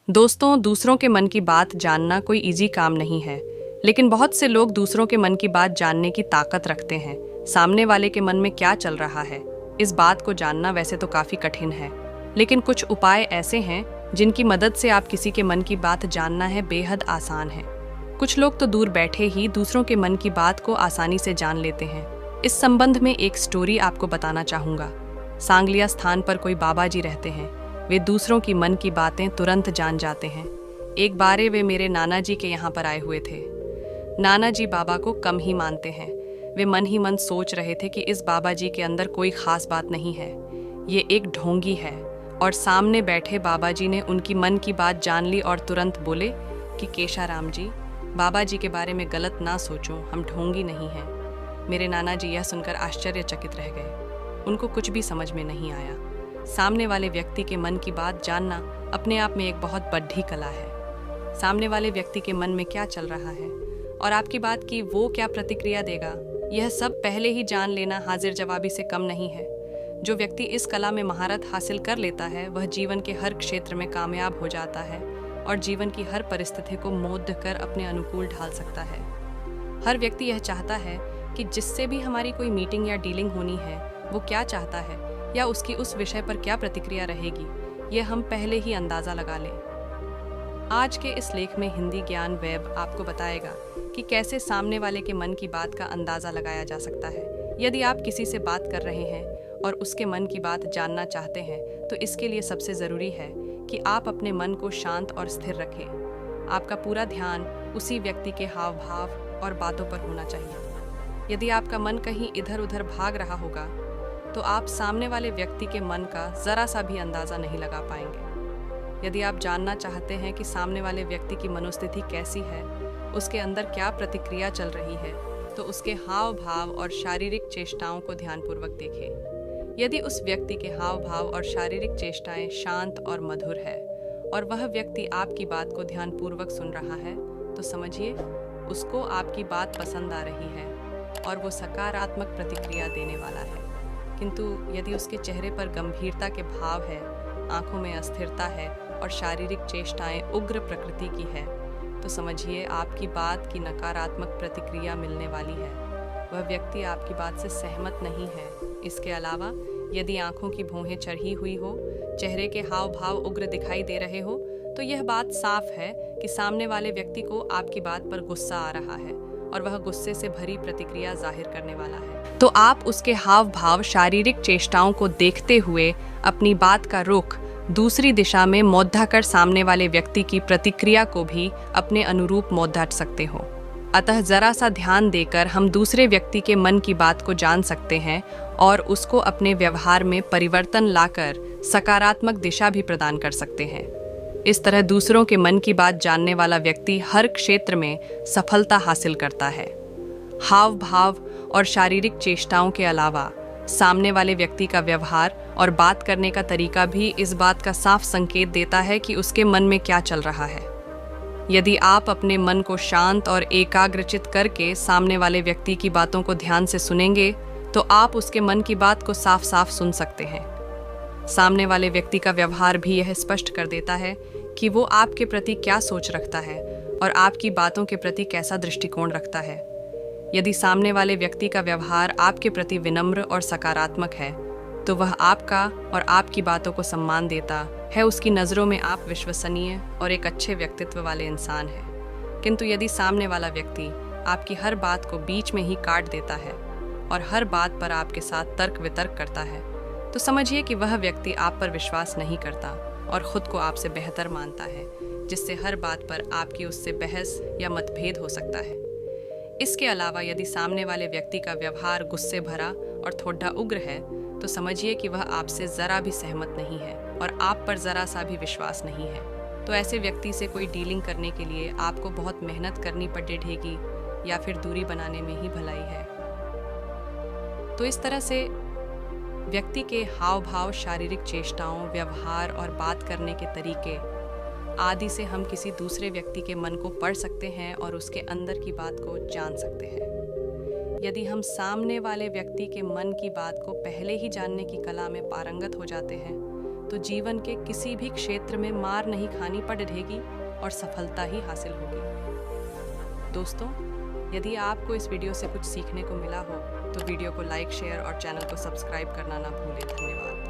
दोस्तों, दूसरों के मन की बात जानना कोई इजी काम नहीं है, लेकिन बहुत से लोग दूसरों के मन की बात जानने की ताकत रखते हैं। सामने वाले के मन में क्या चल रहा है, इस बात को जानना वैसे तो काफी कठिन है, लेकिन कुछ उपाय ऐसे हैं जिनकी मदद से आप किसी के मन की बात जानना है बेहद आसान है। कुछ लोग तो दूर बैठे ही दूसरों के मन की बात को आसानी से जान लेते हैं। इस संबंध में एक स्टोरी आपको बताना चाहूंगा। सांगलिया स्थान पर कोई बाबा जी रहते हैं। वे दूसरों की मन की बातें तुरंत जान जाते हैं। एक बारे वे मेरे नाना जी के यहाँ पर आए हुए थे। नाना जी बाबा को कम ही मानते हैं। वे मन ही मन सोच रहे थे कि इस बाबा जी के अंदर कोई खास बात नहीं है, ये एक ढोंगी है। और सामने बैठे बाबा जी ने उनकी मन की बात जान ली और तुरंत बोले कि केशाराम जी, बाबा जी के बारे में गलत ना सोचो, हम ढोंगी नहीं हैं। मेरे नाना जी यह सुनकर आश्चर्यचकित रह गए। उनको कुछ भी समझ में नहीं आया। सामने वाले व्यक्ति के मन की बात जानना अपने आप में एक बहुत बड़ी कला है। सामने वाले व्यक्ति के मन में क्या चल रहा है और आपकी बात की वो क्या प्रतिक्रिया देगा, यह सब पहले ही जान लेना हाजिर जवाबी से कम नहीं है। जो व्यक्ति इस कला में महारत हासिल कर लेता है, वह जीवन के हर क्षेत्र में कामयाब हो जाता है और जीवन की हर परिस्थिति को मोड़ कर अपने अनुकूल ढाल सकता है। हर व्यक्ति यह चाहता है कि जिससे भी हमारी कोई मीटिंग या डीलिंग होनी है, वो क्या चाहता है या उसकी उस विषय पर क्या प्रतिक्रिया रहेगी, यह हम पहले ही अंदाजा लगा लें। आज के इस लेख में हिंदी ज्ञान वेब आपको बताएगा कि कैसे सामने वाले के मन की बात का अंदाजा लगाया जा सकता है। यदि आप किसी से बात कर रहे हैं और उसके मन की बात जानना चाहते हैं, तो इसके लिए सबसे ज़रूरी है कि आप अपने मन को शांत और स्थिर रखें। आपका पूरा ध्यान उसी व्यक्ति के हाव भाव और बातों पर होना चाहिए। यदि आपका मन कहीं इधर उधर भाग रहा होगा, तो आप सामने वाले व्यक्ति के मन का ज़रा सा भी अंदाज़ा नहीं लगा पाएंगे। यदि आप जानना चाहते हैं कि सामने वाले व्यक्ति की मनोस्थिति कैसी है, उसके अंदर क्या प्रतिक्रिया चल रही है, तो उसके हाव भाव और शारीरिक चेष्टाओं को ध्यानपूर्वक देखें। यदि उस व्यक्ति के हाव भाव और शारीरिक चेष्टाएं शांत और मधुर है और वह व्यक्ति आपकी बात को ध्यानपूर्वक सुन रहा है, तो समझिए उसको आपकी बात पसंद आ रही है और वो सकारात्मक प्रतिक्रिया देने वाला है। किंतु यदि उसके चेहरे पर गंभीरता के भाव है, आंखों में अस्थिरता है और शारीरिक चेष्टाएं उग्र प्रकृति की है, तो समझिए आपकी बात की नकारात्मक प्रतिक्रिया मिलने वाली है। वह व्यक्ति आपकी बात से सहमत नहीं है। इसके अलावा यदि आंखों की भौहें चढ़ी हुई हो, चेहरे के हाव भाव उग्र दिखाई दे रहे हो, तो यह बात साफ है कि सामने वाले व्यक्ति को आपकी बात पर गुस्सा आ रहा है और वह गुस्से से भरी प्रतिक्रिया जाहिर करने वाला है। तो आप उसके हाव भाव, शारीरिक चेष्टाओं को देखते हुए अपनी बात का रुख दूसरी दिशा में मोड़ा कर सामने वाले व्यक्ति की प्रतिक्रिया को भी अपने अनुरूप मोड़ सकते हो। अतः जरा सा ध्यान देकर हम दूसरे व्यक्ति के मन की बात को जान सकते हैं और उसको अपने व्यवहार में परिवर्तन लाकर सकारात्मक दिशा भी प्रदान कर सकते हैं। इस तरह दूसरों के मन की बात जानने वाला व्यक्ति हर क्षेत्र में सफलता हासिल करता है। हाव भाव और शारीरिक चेष्टाओं के अलावा सामने वाले व्यक्ति का व्यवहार और बात करने का तरीका भी इस बात का साफ संकेत देता है कि उसके मन में क्या चल रहा है। यदि आप अपने मन को शांत और एकाग्रचित करके सामने वाले व्यक्ति की बातों को ध्यान से सुनेंगे, तो आप उसके मन की बात को साफ साफ सुन सकते हैं। सामने वाले व्यक्ति का व्यवहार भी यह स्पष्ट कर देता है कि वो आपके प्रति क्या सोच रखता है और आपकी बातों के प्रति कैसा दृष्टिकोण रखता है। यदि सामने वाले व्यक्ति का व्यवहार आपके प्रति विनम्र और सकारात्मक है, तो वह आपका और आपकी बातों को सम्मान देता है। उसकी नज़रों में आप विश्वसनीय और एक अच्छे व्यक्तित्व वाले इंसान हैं। किंतु यदि सामने वाला व्यक्ति आपकी हर बात को बीच में ही काट देता है और हर बात पर आपके साथ तर्क वितर्क करता है, तो समझिए कि वह व्यक्ति आप पर विश्वास नहीं करता और खुद को आपसे बेहतर मानता है, जिससे हर बात पर आपकी उससे बहस या मतभेद हो सकता है। इसके अलावा यदि सामने वाले व्यक्ति का व्यवहार गुस्से भरा और थोड़ा उग्र है, तो समझिए कि वह आपसे ज़रा भी सहमत नहीं है और आप पर ज़रा सा भी विश्वास नहीं है। तो ऐसे व्यक्ति से कोई डीलिंग करने के लिए आपको बहुत मेहनत करनी पड़ेगी या फिर दूरी बनाने में ही भलाई है। तो इस तरह से व्यक्ति के हाव भाव, शारीरिक चेष्टाओं, व्यवहार और बात करने के तरीके आदि से हम किसी दूसरे व्यक्ति के मन को पढ़ सकते हैं और उसके अंदर की बात को जान सकते हैं। यदि हम सामने वाले व्यक्ति के मन की बात को पहले ही जानने की कला में पारंगत हो जाते हैं, तो जीवन के किसी भी क्षेत्र में मार नहीं खानी पड़ रहेगी और सफलता ही हासिल होगी। दोस्तों, यदि आपको इस वीडियो से कुछ सीखने को मिला हो तो वीडियो को लाइक, शेयर और चैनल को सब्सक्राइब करना ना भूलें। धन्यवाद।